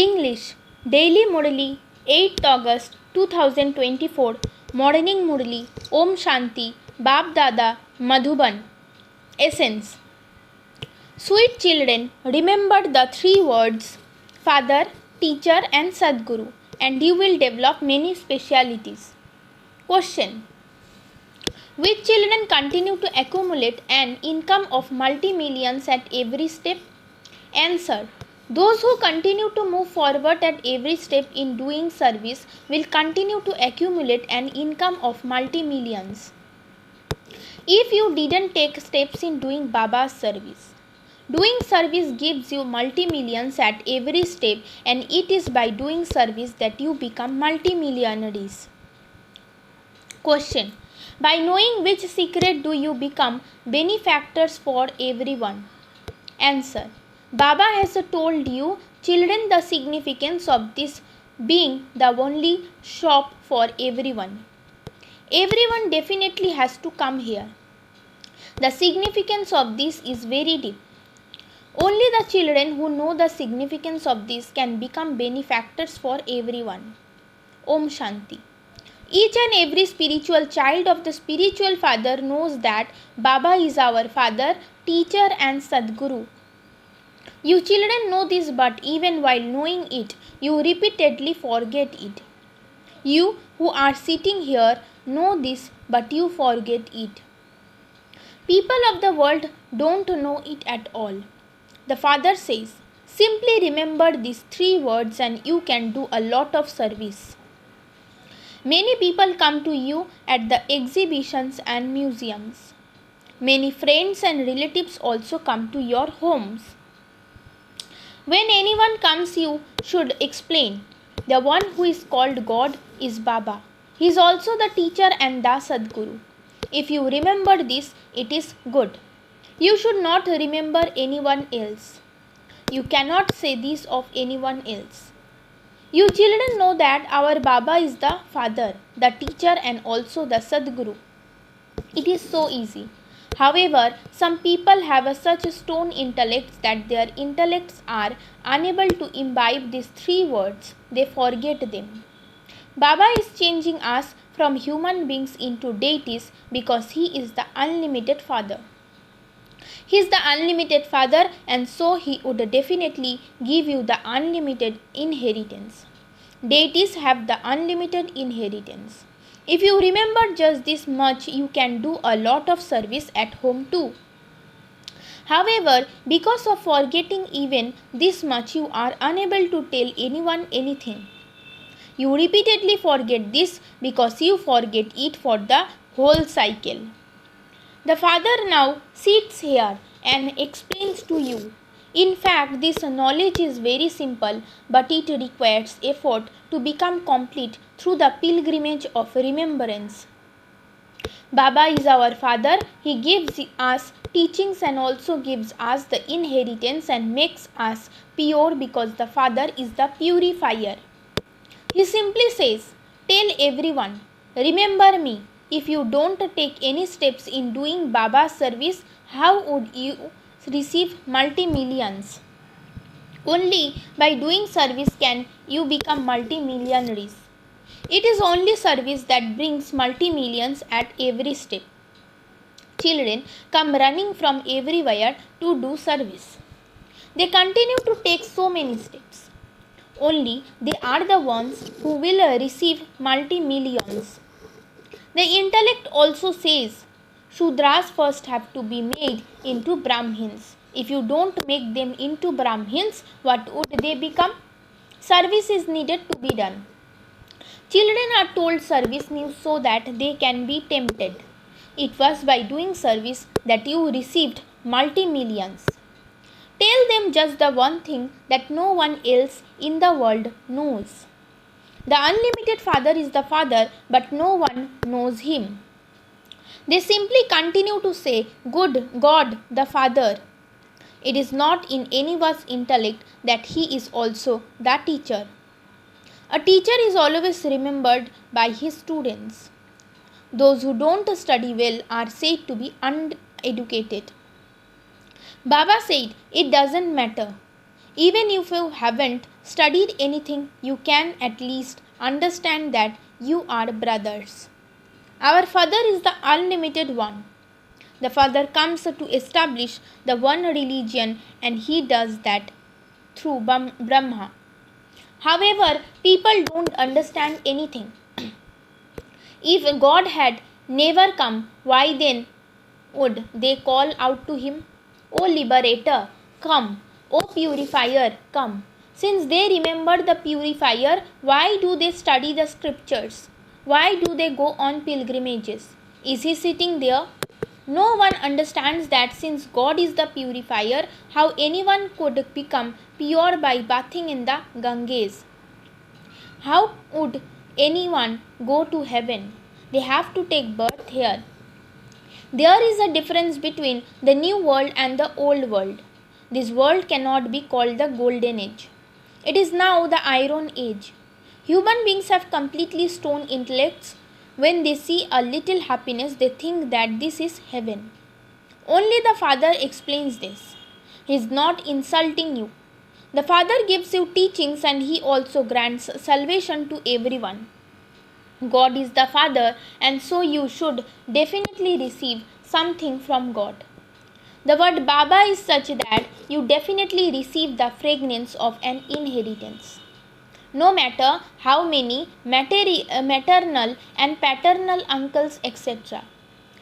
English Daily Murli 8th August 2024 Morning Murli Om Shanti Bap Dada Madhuban Essence Sweet children, remember the three words Father, Teacher and Sadguru and you will develop many specialities. Question: which children continue to accumulate an income of multi-millions at every step? Answer: those who continue to move forward at every step in doing service will continue to accumulate an income of multi-millions. If you didn't take steps in doing Baba's service gives you multi-millions at every step, and it is by doing service that you become multi-millionaires. Question: by knowing which secret do you become benefactors for everyone? Answer: Baba has told you children the significance of this being the only shop for everyone. Everyone definitely has to come here. The significance of this is very deep. Only the children who know the significance of this can become benefactors for everyone. Om Shanti. Each and every spiritual child of the spiritual father knows that Baba is our father, teacher and Sadguru. You children know this, but even while knowing it, you repeatedly forget it. You who are sitting here know this, but you forget it. People of the world don't know it at all. The Father says, simply remember these three words and you can do a lot of service. Many people come to you at the exhibitions and museums. Many friends and relatives also come to your homes. When anyone comes, you should explain, the one who is called God is Baba. He is also the teacher and the Sadguru. If you remember this, it is good. You should not remember anyone else. You cannot say this of anyone else. You children know that our Baba is the Father, the teacher and also the Sadguru. It is so easy. However, some people have such stone intellects that their intellects are unable to imbibe these three words. They forget them. Baba is changing us from human beings into deities because he is the unlimited Father. He is the unlimited Father, and so he would definitely give you the unlimited inheritance. Deities have the unlimited inheritance. If you remember just this much, you can do a lot of service at home too. However, because of forgetting even this much, you are unable to tell anyone anything. You repeatedly forget this because you forget it for the whole cycle. The Father now sits here and explains to you. In fact, this knowledge is very simple, but it requires effort to become complete through the pilgrimage of remembrance. Baba is our Father. He gives us teachings and also gives us the inheritance and makes us pure because the Father is the purifier. He simply says, tell everyone, remember me. If you don't take any steps in doing Baba's service, how would you receive multi-millions? Only by doing service can you become multi-millionaires. It is only service that brings multi-millions at every step. Children come running from everywhere to do service. They continue to take so many steps. Only they are the ones who will receive multi-millions. The intellect also says, Shudras first have to be made into Brahmins. If you don't make them into Brahmins, what would they become? Service is needed to be done. Children are told service news so that they can be tempted. It was by doing service that you received multi-millions. Tell them just the one thing that no one else in the world knows. The unlimited Father is the Father, but no one knows him. They simply continue to say, good God the Father. It is not in anyone's intellect that he is also the teacher. A teacher is always remembered by his students. Those who don't study well are said to be uneducated. Baba said, it doesn't matter. Even if you haven't studied anything, you can at least understand that you are brothers. Our Father is the unlimited one. The Father comes to establish the one religion, and He does that through Brahma. However, people don't understand anything. If God had never come, why then would they call out to Him? O Liberator, come. O Purifier, come. Since they remember the Purifier, why do they study the scriptures? Why do they go on pilgrimages? Is He sitting there? No one understands that since God is the Purifier, how anyone could become pure by bathing in the Ganges. How would anyone go to heaven? They have to take birth here. There is a difference between the new world and the old world. This world cannot be called the golden age. It is now the iron age. Human beings have completely stone intellects. When they see a little happiness, they think that this is heaven. Only the Father explains this. He is not insulting you. The Father gives you teachings, and He also grants salvation to everyone. God is the Father, and so you should definitely receive something from God. The word Baba is such that you definitely receive the fragrance of an inheritance. No matter how many maternal and paternal uncles, etc.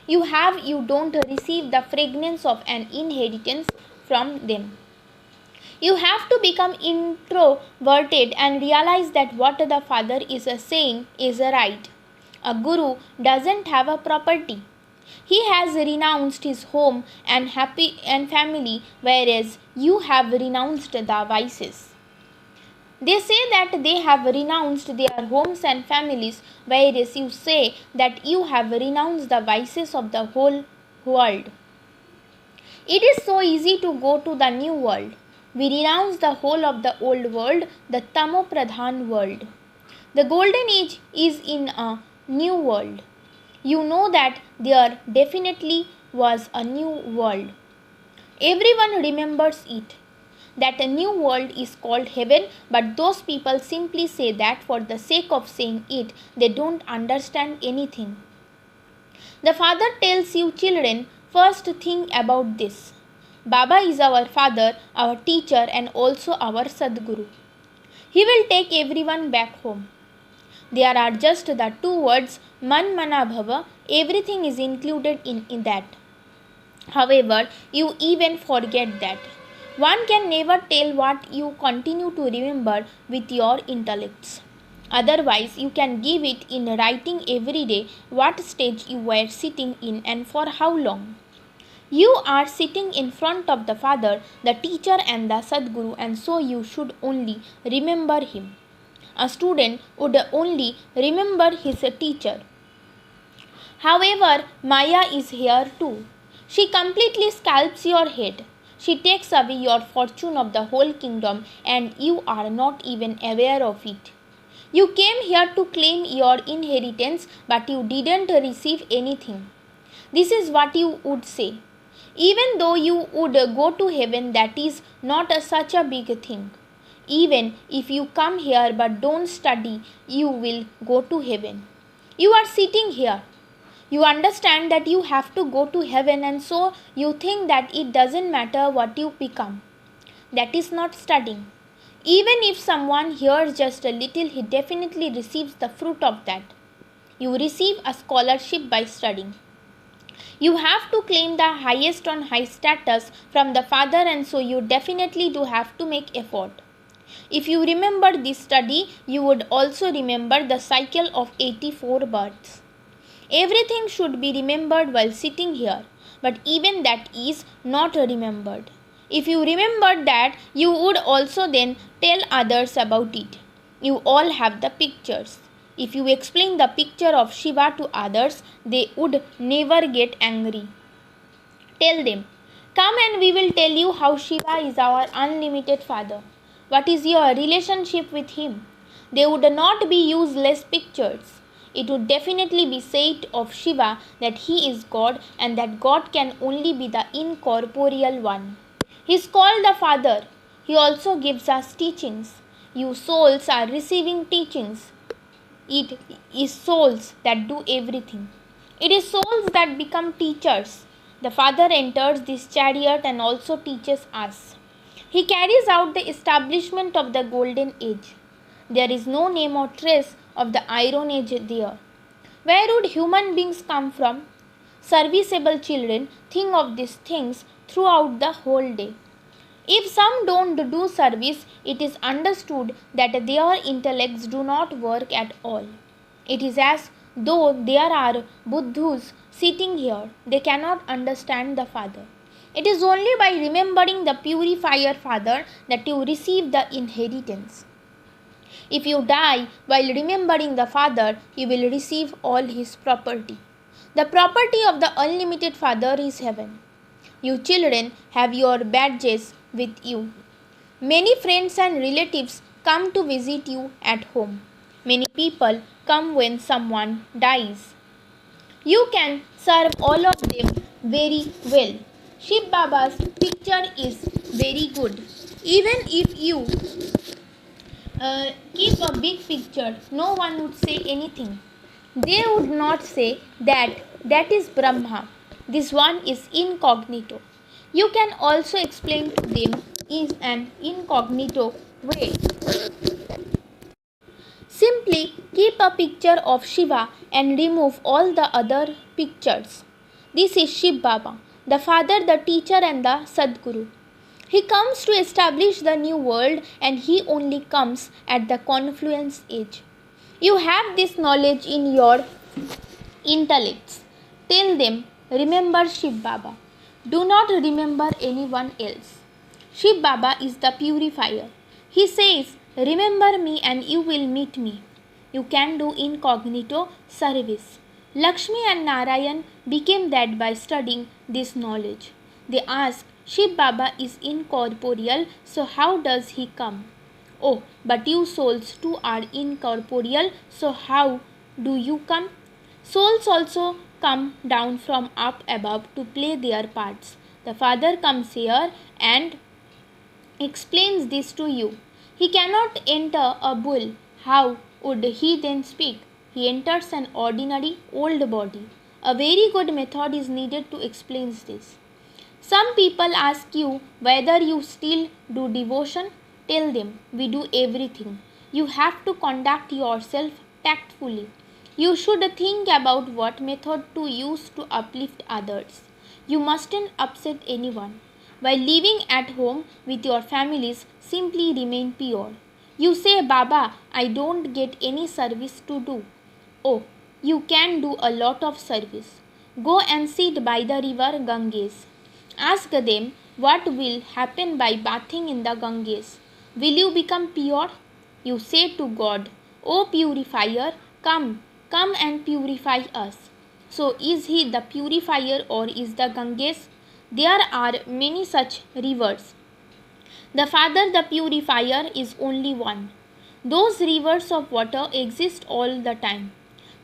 you have, you don't receive the fragrance of an inheritance from them. You have to become introverted and realize that what the Father is saying is right. A guru doesn't have a property. He has renounced his home and family, whereas you have renounced the vices. They say that they have renounced their homes and families, whereas you say that you have renounced the vices of the whole world. It is so easy to go to the new world. We renounce the whole of the old world, the Tamo Pradhan world. The golden age is in a new world. You know that there definitely was a new world. Everyone remembers it. That a new world is called heaven, but those people simply say that for the sake of saying it. They don't understand anything. The Father tells you, children, first think about this. Baba is our Father, our teacher, and also our Sadguru. He will take everyone back home. There are just the two words, Man Mana Bhava. Everything is included in that. However, you even forget that. One can never tell what you continue to remember with your intellects. Otherwise, you can give it in writing every day what stage you were sitting in and for how long. You are sitting in front of the Father, the teacher, and the Sadguru, and so you should only remember him. A student would only remember his teacher. However, Maya is here too. She completely scalps your head. She takes away your fortune of the whole kingdom, and you are not even aware of it. You came here to claim your inheritance, but you didn't receive anything. This is what you would say. Even though you would go to heaven, that is not such a big thing. Even if you come here but don't study, you will go to heaven. You are sitting here. You understand that you have to go to heaven, and so you think that it doesn't matter what you become. That is not studying. Even if someone hears just a little, he definitely receives the fruit of that. You receive a scholarship by studying. You have to claim the highest on high status from the Father, and so you definitely do have to make effort. If you remember this study, you would also remember the cycle of 84 births. Everything should be remembered while sitting here, but even that is not remembered. If you remembered that, you would also then tell others about it. You all have the pictures. If you explain the picture of Shiva to others, they would never get angry. Tell them, come and we will tell you how Shiva is our unlimited Father. What is your relationship with him? They would not be useless pictures. It would definitely be said of Shiva that he is God, and that God can only be the incorporeal one. He is called the Father. He also gives us teachings. You souls are receiving teachings. It is souls that do everything. It is souls that become teachers. The Father enters this chariot and also teaches us. He carries out the establishment of the golden age. There is no name or trace of the iron age there. Where would human beings come from? Serviceable children think of these things throughout the whole day. If some don't do service, it is understood that their intellects do not work at all. It is as though there are Buddhas sitting here, they cannot understand the Father. It is only by remembering the purifier Father that you receive the inheritance. If you die while remembering the Father, you will receive all His property. The property of the unlimited Father is heaven. You children have your badges with you. Many friends and relatives come to visit you at home. Many people come when someone dies. You can serve all of them very well. Shiv Baba's picture is very good. Even if you keep a big picture, no one would say anything. They would not say that is Brahma. This one is incognito. You can also explain to them in an incognito way. Simply keep a picture of Shiva and remove all the other pictures. This is Shiv Baba, the Father, the Teacher and the Sadguru. He comes to establish the new world and he only comes at the confluence age. You have this knowledge in your intellects. Tell them, remember Shiv Baba. Do not remember anyone else. Shiv Baba is the purifier. He says, remember me and you will meet me. You can do incognito service. Lakshmi and Narayan became that by studying this knowledge. They ask, Shiv Baba is incorporeal, so how does he come? Oh, but you souls too are incorporeal, so how do you come? Souls also come down from up above to play their parts. The Father comes here and explains this to you. He cannot enter a bull. How would he then speak? He enters an ordinary old body. A very good method is needed to explain this. Some people ask you whether you still do devotion. Tell them, we do everything. You have to conduct yourself tactfully. You should think about what method to use to uplift others. You mustn't upset anyone. While living at home with your families, simply remain pure. You say, Baba, I don't get any service to do. Oh, you can do a lot of service. Go and sit by the river Ganges. Ask them what will happen by bathing in the Ganges. Will you become pure? You say to God, O purifier, come and purify us. So is he the purifier or is the Ganges? There are many such rivers. The Father, the purifier, is only one. Those rivers of water exist all the time.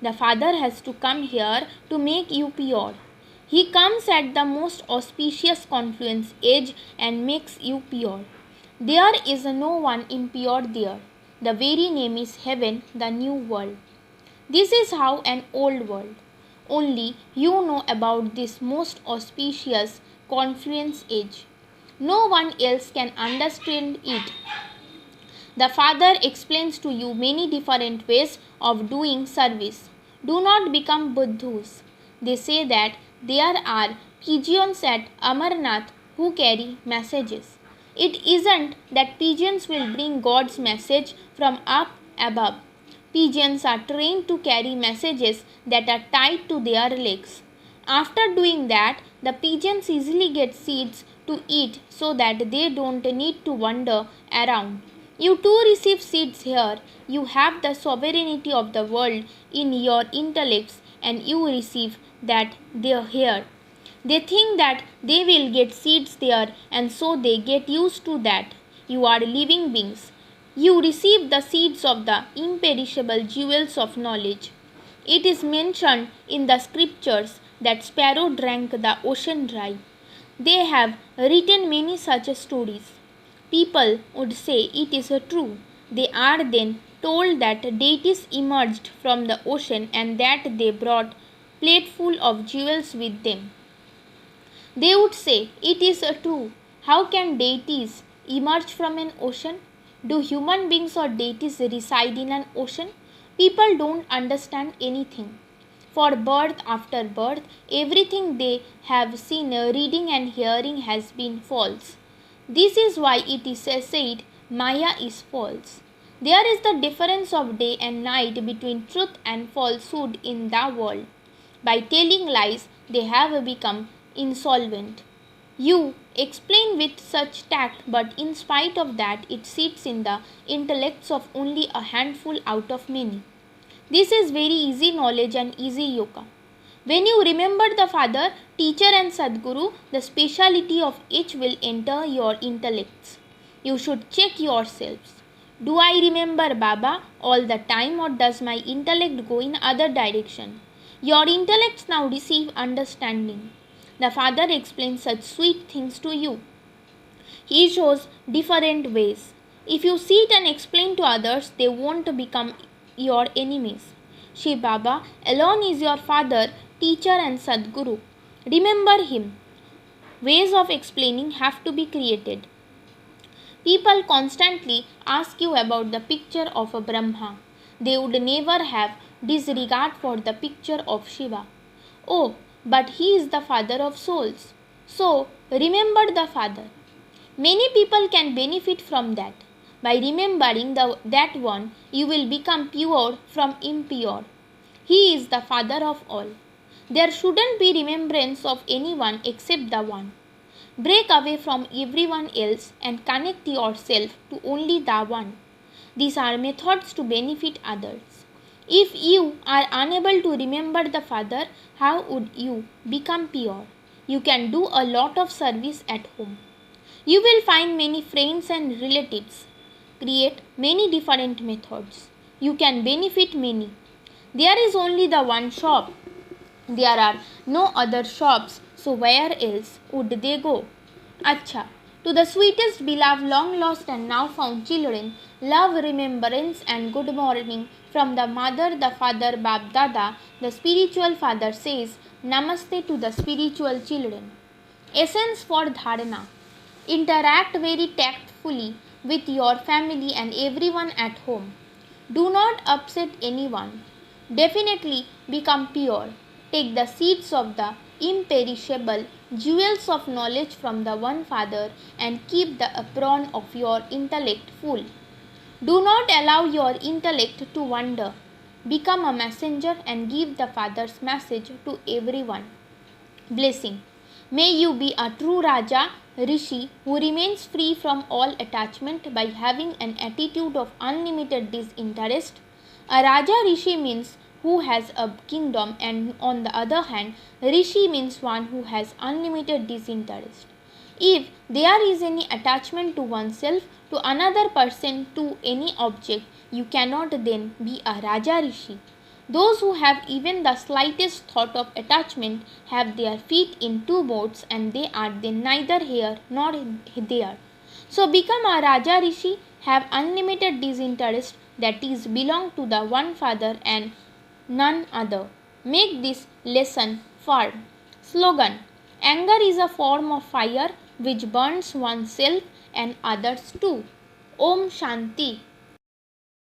The Father has to come here to make you pure. He comes at the most auspicious confluence age and makes you pure. There is no one impure there. The very name is heaven, the new world. This is how an old world. Only you know about this most auspicious confluence age. No one else can understand it. The Father explains to you many different ways of doing service. Do not become Buddhas. They say that there are pigeons at Amarnath who carry messages. It isn't that pigeons will bring God's message from up above. Pigeons are trained to carry messages that are tied to their legs. After doing that, the pigeons easily get seeds to eat so that they don't need to wander around. You too receive seeds here. You have the sovereignty of the world in your intellects and you receive that here. They think that they will get seeds there and so they get used to that. You are living beings. You receive the seeds of the imperishable jewels of knowledge. It is mentioned in the scriptures that sparrow drank the ocean dry. They have written many such stories. People would say it is true. They are then told that deities emerged from the ocean and that they brought plateful of jewels with them. They would say, it is true. How can deities emerge from an ocean? Do human beings or deities reside in an ocean? People don't understand anything. For birth after birth, everything they have seen, reading, and hearing has been false. This is why it is said Maya is false. There is the difference of day and night between truth and falsehood in the world. By telling lies, they have become insolvent. You explain with such tact, but in spite of that, it sits in the intellects of only a handful out of many. This is very easy knowledge and easy yoga. When you remember the Father, Teacher, and Sadguru, the speciality of each will enter your intellects. You should check yourselves. Do I remember Baba all the time, or does my intellect go in other direction? Your intellects now receive understanding. The Father explains such sweet things to you. He shows different ways. If you sit and explain to others, they won't become your enemies. Shiv Baba alone is your Father, Teacher, and Sadguru. Remember him. Ways of explaining have to be created. People constantly ask you about the picture of a Brahma. They would never have disregard for the picture of Shiva. Oh, but he is the Father of souls. So, remember the Father. Many people can benefit from that. By remembering that one, you will become pure from impure. He is the Father of all. There shouldn't be remembrance of anyone except the one. Break away from everyone else and connect yourself to only the one. These are methods to benefit others. If you are unable to remember the Father, how would you become pure? You can do a lot of service at home. You will find many friends and relatives. Create many different methods. You can benefit many. There is only the one shop. There are no other shops, so where else would they go? Acha. To the sweetest, beloved, long lost, and now found children, love, remembrance, and good morning from the mother, the father, Bab Dada. The spiritual father says, Namaste to the spiritual children. Essence for Dharana. Interact very tactfully with your family and everyone at home. Do not upset anyone. Definitely become pure. Take the seeds of the imperishable jewels of knowledge from the one Father and keep the apron of your intellect full. Do not allow your intellect to wander. Become a messenger and give the Father's message to everyone. Blessing. May you be a true Raja, Rishi, who remains free from all attachment by having an attitude of unlimited disinterest. A Raja Rishi means who has a kingdom, and on the other hand, Rishi means one who has unlimited disinterest. If there is any attachment to oneself, to another person, to any object, you cannot then be a Raja Rishi. Those who have even the slightest thought of attachment have their feet in two boats, and they are then neither here nor there. So become a Raja Rishi, have unlimited disinterest, that is, belong to the one Father and none other. Make this lesson firm. Slogan. Anger is a form of fire which burns oneself and others too. Om Shanti.